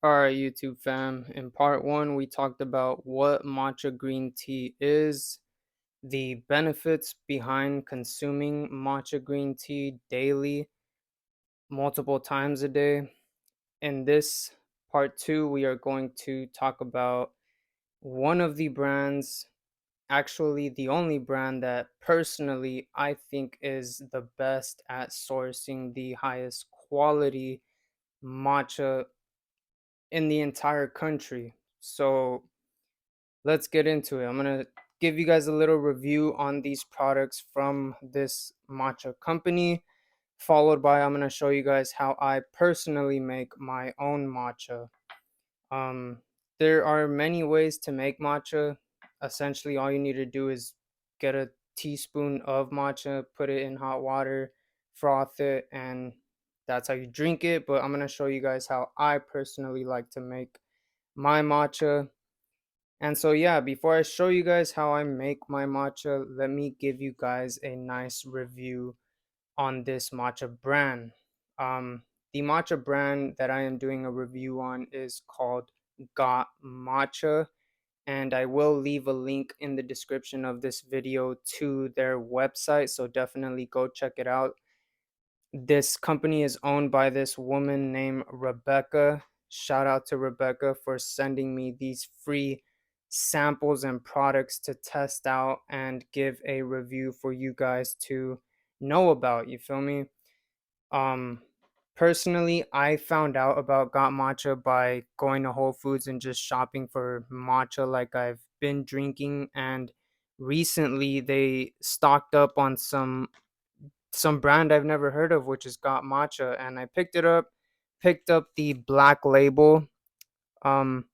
Alright, YouTube fam. In part one, we talked about what matcha green tea is, the benefits behind consuming matcha green tea daily, multiple times a day. In this part two, we are going to talk about one of the brands, actually, the only brand that personally I think is the best at sourcing the highest quality matcha in the entire country. So let's get into it. I'm going to give you guys a little review on these products from this matcha company, followed by I'm going to show you guys how I personally make my own matcha. Um, there are many ways to make matcha. Essentially, all you need to do is get a teaspoon of matcha, put it in hot water, froth it, and that's how you drink it. But I'm going to show you guys how I personally like to make my matcha. And so, yeah, before I show you guys how I make my matcha, let me give you guys a nice review on this matcha brand. The matcha brand that I am doing a review on is called GotMatcha, and I will leave a link in the description of this video to their website, so definitely go check it out. This company is owned by this woman named Rebecca. Shout out to Rebecca for sending me these free samples and products to test out and give a review for you guys to know about. You feel me? Um Personally, I found out about Got Matcha by going to Whole Foods and just shopping for matcha like I've been drinking, and recently they stocked up on some brand I've never heard of, which is Got Matcha, and I picked up the black label um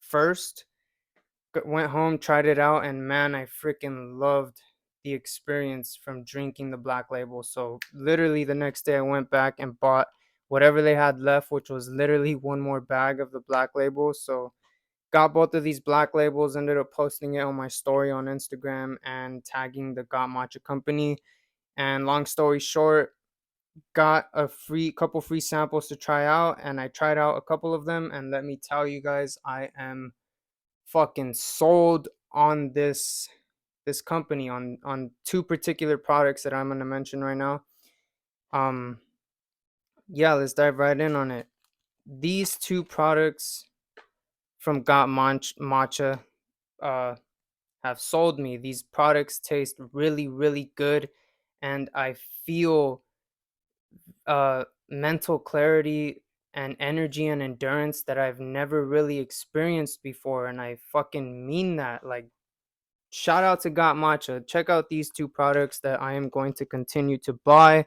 first, went home, tried it out, and man, I freaking loved the experience from drinking the black label. So literally the next day I went back and bought whatever they had left, which was literally one more bag of the black label. So got both of these black labels, ended up posting it on my story on Instagram and tagging the Got Matcha company. And long story short, got a free couple free samples to try out, and I tried out a couple of them, and let me tell you guys, I am fucking sold on this company, on two particular products that I'm going to mention right now. um yeah, let's dive right in on it. These two products from Matcha uh have sold me. These products taste really really good, and I feel mental clarity and energy and endurance that I've never really experienced before. And I fucking mean that. Like, shout out to Got Matcha. Check out these two products that I am going to continue to buy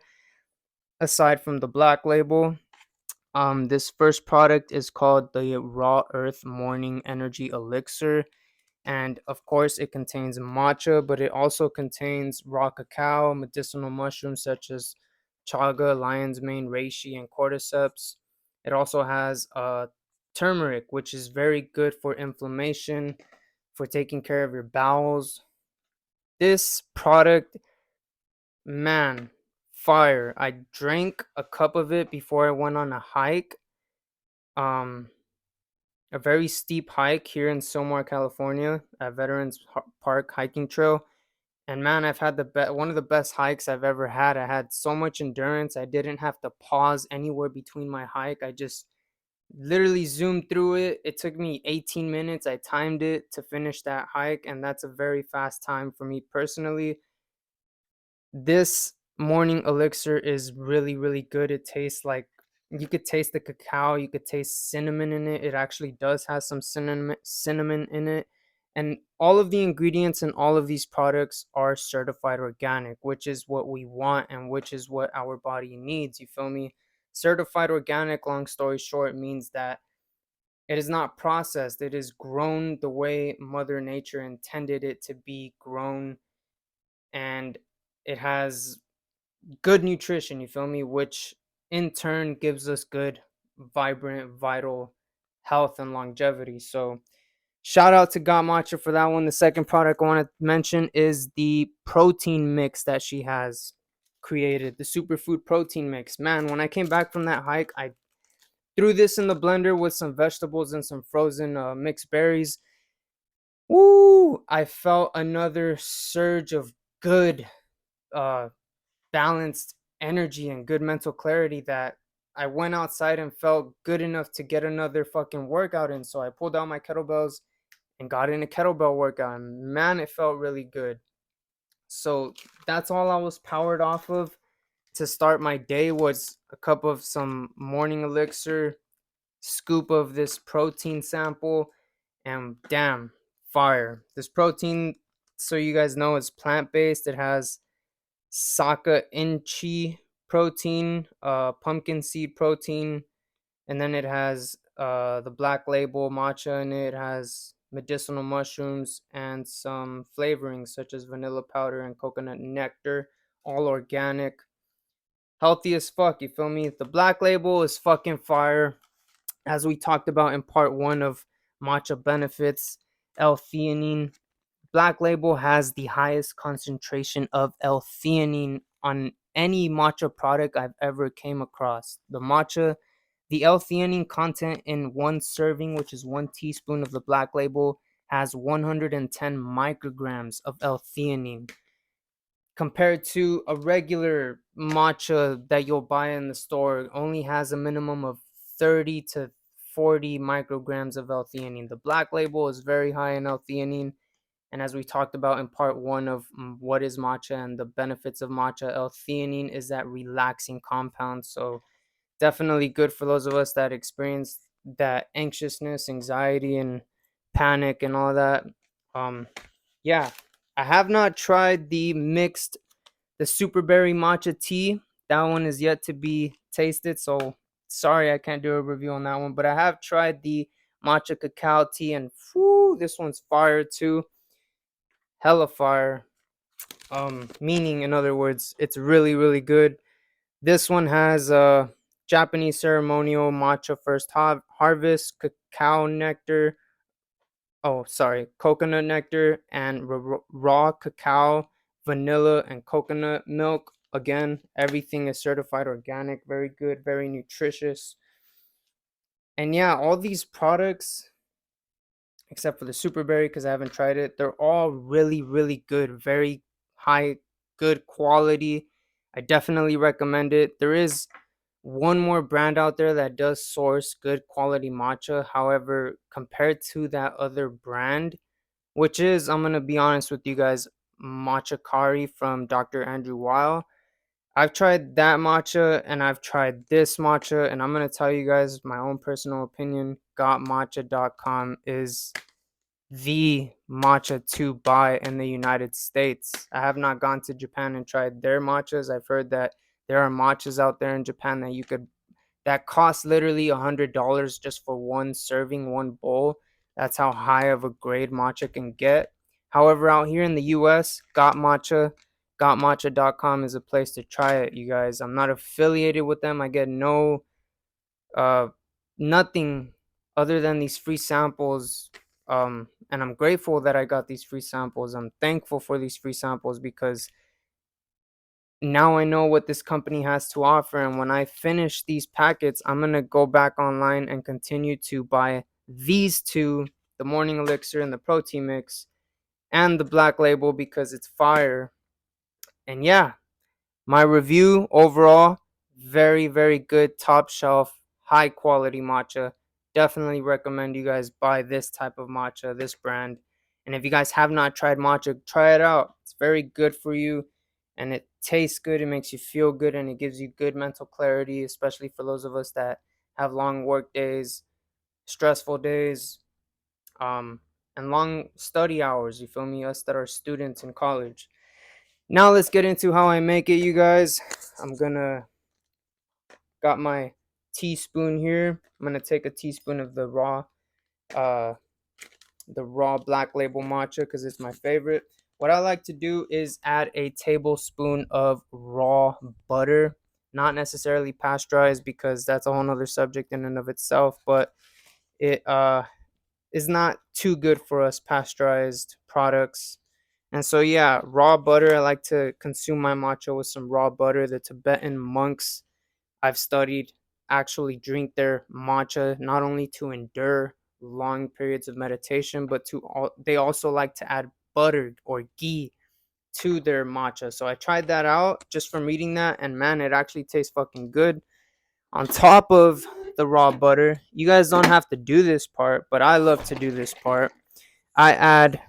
aside from the black label. This first product is called the Raw Earth Morning Energy Elixir. And of course, it contains matcha, but it also contains raw cacao, medicinal mushrooms such as chaga, lion's mane, reishi, and cordyceps. It also has turmeric, which is very good for inflammation, for taking care of your bowels. This product, man, fire. I drank a cup of it before I went on a hike. Um, a very steep hike here in Silmar, California, at Veterans Park hiking trail. And man, I've had one of the best hikes I've ever had. I had so much endurance. I didn't have to pause anywhere between my hike. I just literally zoomed through it. It took me 18 minutes. I timed it to finish that hike, and that's a very fast time for me personally. This morning elixir is really, really good. It tastes like, you could taste the cacao, you could taste cinnamon in it. It actually does have some cinnamon in it. And all of the ingredients in all of these products are certified organic, which is what we want and which is what our body needs. You feel me? Certified organic, long story short, means that it is not processed. It is grown the way Mother Nature intended it to be grown, and it has good nutrition, you feel me, which in turn gives us good, vibrant, vital health and longevity. So shout out to Got Matcha for that one. The second product I want to mention is the protein mix that she has created, the superfood protein mix. Man, when I came back from that hike, I threw this in the blender with some vegetables and some frozen mixed berries. Woo! I felt another surge of good, uh, balanced energy and good mental clarity that I went outside and felt good enough to get another fucking workout in. So I pulled out my kettlebells and got in a kettlebell workout. And man, it felt really good. So that's all I was powered off of to start my day was a cup of some morning elixir, scoop of this protein sample, and damn, fire. This protein, so you guys know, is plant-based. It has Saka Inchi protein, pumpkin seed protein, and then it has the black label matcha in it. It has medicinal mushrooms and some flavorings such as vanilla powder and coconut nectar, all organic, healthy as fuck. You feel me? The black label is fucking fire. As we talked about in part one of matcha benefits, L-theanine. Black Label has the highest concentration of L-theanine on any matcha product I've ever came across. The L-theanine content in one serving, which is 1 teaspoon of the Black Label, has 110 micrograms of L-theanine compared to a regular matcha that you'll buy in the store only has a minimum of 30 to 40 micrograms of L-theanine. The Black Label is very high in L-theanine, and as we talked about in part one of what is matcha and the benefits of matcha, L-theanine is that relaxing compound. So definitely good for those of us that experience that anxiousness, anxiety, and panic and all that. Um, yeah, I have not tried the super berry matcha tea. That one is yet to be tasted, so sorry I can't do a review on that one. But I have tried the matcha cacao tea, and whew, this one's fire too. Hella fire. Meaning, in other words, it's really, really good. This one has Japanese ceremonial matcha first harvest, cacao nectar, oh sorry, coconut nectar, and raw cacao, vanilla, and coconut milk. Again, everything is certified organic, very good, very nutritious. And yeah, all these products, except for the super berry because I haven't tried it, they're all really, really good, very high, good quality. I definitely recommend it. There is one more brand out there that does source good quality matcha. However, compared to that other brand, which is, I'm gonna be honest with you guys, Matcha Kari from Dr. Andrew Weil. I've tried that matcha and I've tried this matcha, and I'm gonna tell you guys my own personal opinion. GotMatcha.com is the matcha to buy in the United States. I have not gone to Japan and tried their matchas. I've heard that there are matchas out there in Japan that cost literally $100 just for one serving, one bowl. That's how high of a grade matcha can get. However, out here in the US, GotMatcha.com is a place to try it, you guys. I'm not affiliated with them. I get uh nothing other than these free samples. And I'm grateful that I got these free samples. I'm thankful for these free samples because now I know what this company has to offer. And when I finish these packets, I'm going to go back online and continue to buy these two, the morning elixir and the protein mix, and the black label because it's fire. And yeah, my review overall, very, very good, top shelf, high quality matcha. Definitely recommend you guys buy this type of matcha, this brand. And if you guys have not tried matcha, try it out. It's very good for you and it tastes good. It makes you feel good and it gives you good mental clarity, especially for those of us that have long work days, stressful days, um, and long study hours. You feel me? Us that are students in college. Now let's get into how I make it, you guys. I'm gonna got my teaspoon here. I'm gonna take a teaspoon of uh, the raw black label matcha because it's my favorite. What I like to do is add a tablespoon of raw butter, not necessarily pasteurized because that's a whole nother subject in and of itself, but it is not too good for us pasteurized products. And so yeah, raw butter. I like to consume my matcha with some raw butter. The Tibetan monks I've studied actually drink their matcha not only to endure long periods of meditation, but they also like to add butter or ghee to their matcha. So I tried that out just from reading that, and man, it actually tastes fucking good. On top of the raw butter, you guys don't have to do this part, but I love to do this part. I add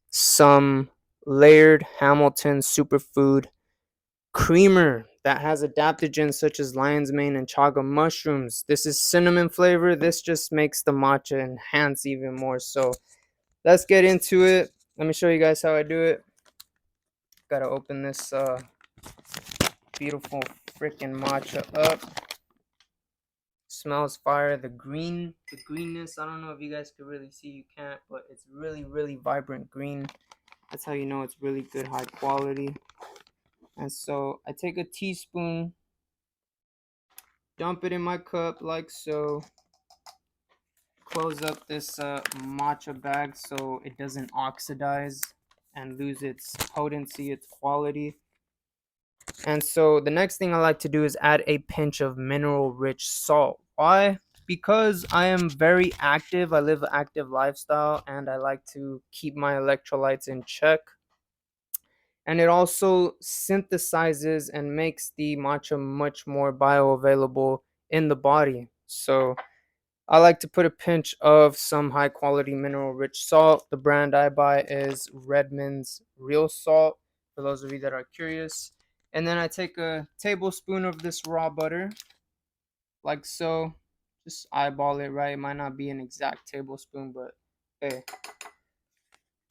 some layered Hamilton superfood creamer that has adaptogens such as lion's mane and chaga mushrooms. This is cinnamon flavor. This just makes the matcha enhance even more. So let's get into it. Let me show you guys how I do it. Gotta open this beautiful freaking matcha up. Smells fire. The greenness, I don't know if you guys can really see, you can't, but it's really, really vibrant green. That's how you know it's really good, high quality. And so I take a teaspoon, dump it in my cup like so. Close up this matcha bag so it doesn't oxidize and lose its potency, its quality. And so the next thing I like to do is add a pinch of mineral rich salt. Why? Because I am very active. I live an active lifestyle and I like to keep my electrolytes in check. And it also synthesizes and makes the matcha much more bioavailable in the body. So I like to put a pinch of some high quality mineral rich salt. The brand I buy is Redmond's Real Salt, for those of you that are curious. And then I take a tablespoon of this raw butter, like so. Just eyeball it, right? It might not be an exact tablespoon, but hey,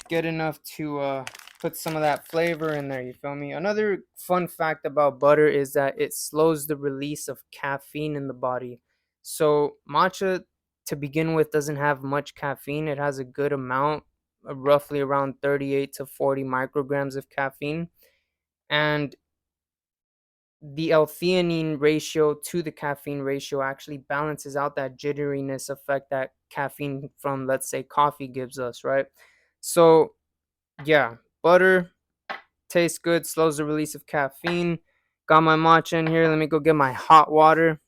get enough to put some of that flavor in there, you feel me? Another fun fact about butter is that it slows the release of caffeine in the body. So matcha to begin with doesn't have much caffeine. It has a good amount, roughly around 38 to 40 micrograms of caffeine, and the L-theanine ratio to the caffeine ratio actually balances out that jitteriness effect that caffeine from, let's say, coffee gives us, right? So yeah, butter tastes good, slows the release of caffeine. Got my matcha in here. Let me go get my hot water.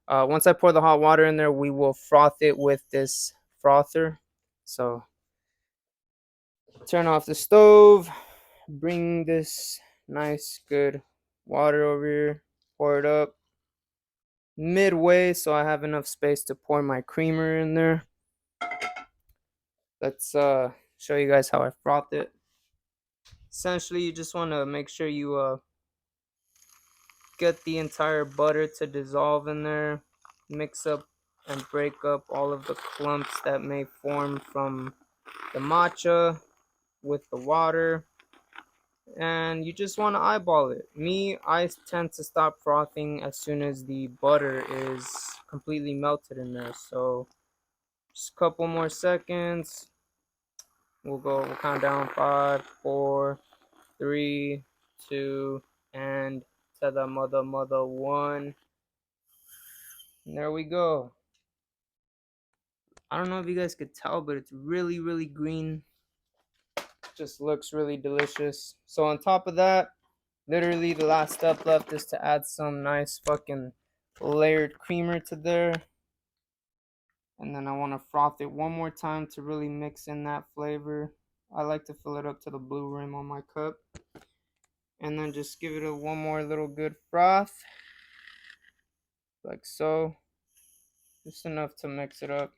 Once I pour the hot water in there, we will froth it with this frother. So turn off the stove, bring this nice good water over here, pour it up midway so I have enough space to pour my creamer in there. Let's show you guys how I froth it. Essentially, you just want to make sure you get the entire butter to dissolve in there, mix up and break up all of the clumps that may form from the matcha with the water, and you just want to eyeball it. I tend to stop frothing as soon as the butter is completely melted in there. So just a couple more seconds. We'll count down 5, 4, 3, 2, and to the mother 1. And there we go. I don't know if you guys could tell, but it's really, really green. Just looks really delicious. So on top of that, literally the last step left is to add some nice fucking layered creamer to there. And then I want to froth it one more time to really mix in that flavor. I like to fill it up to the blue rim on my cup. And then just give it a one more little good froth. Like so. Just enough to mix it up.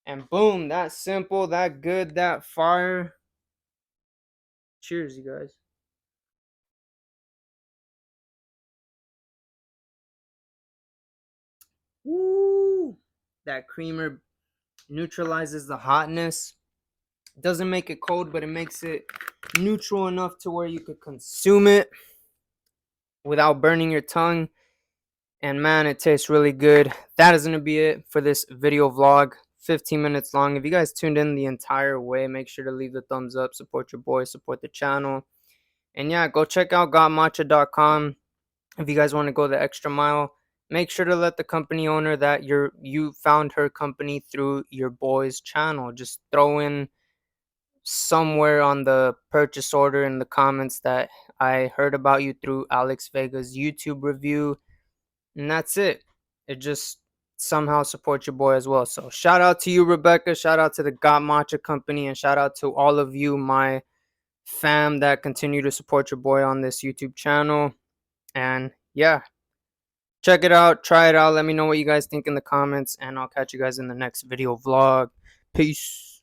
And boom, that simple, that good, that fire. Cheers, you guys. Woo! That creamer neutralizes the hotness. Doesn't make it cold, but it makes it neutral enough to where you could consume it without burning your tongue. And man, it tastes really good. That is going to be it for this video vlog. 15 minutes long. If you guys tuned in the entire way, make sure to leave the thumbs up. Support your boy, support the channel. And yeah, go check out GotMatcha.com. If you guys want to go the extra mile, make sure to let the company owner that you found her company through your boy's channel. Just throw in somewhere on the purchase order in the comments that I heard about you through Alex Vega's YouTube review. And that's it. It just somehow supports your boy as well. So shout out to you, Rebecca. Shout out to the GotMatcha company, and shout out to all of you, my fam, that continue to support your boy on this YouTube channel. And yeah, check it out, try it out. Let me know what you guys think in the comments, and I'll catch you guys in the next video vlog. Peace.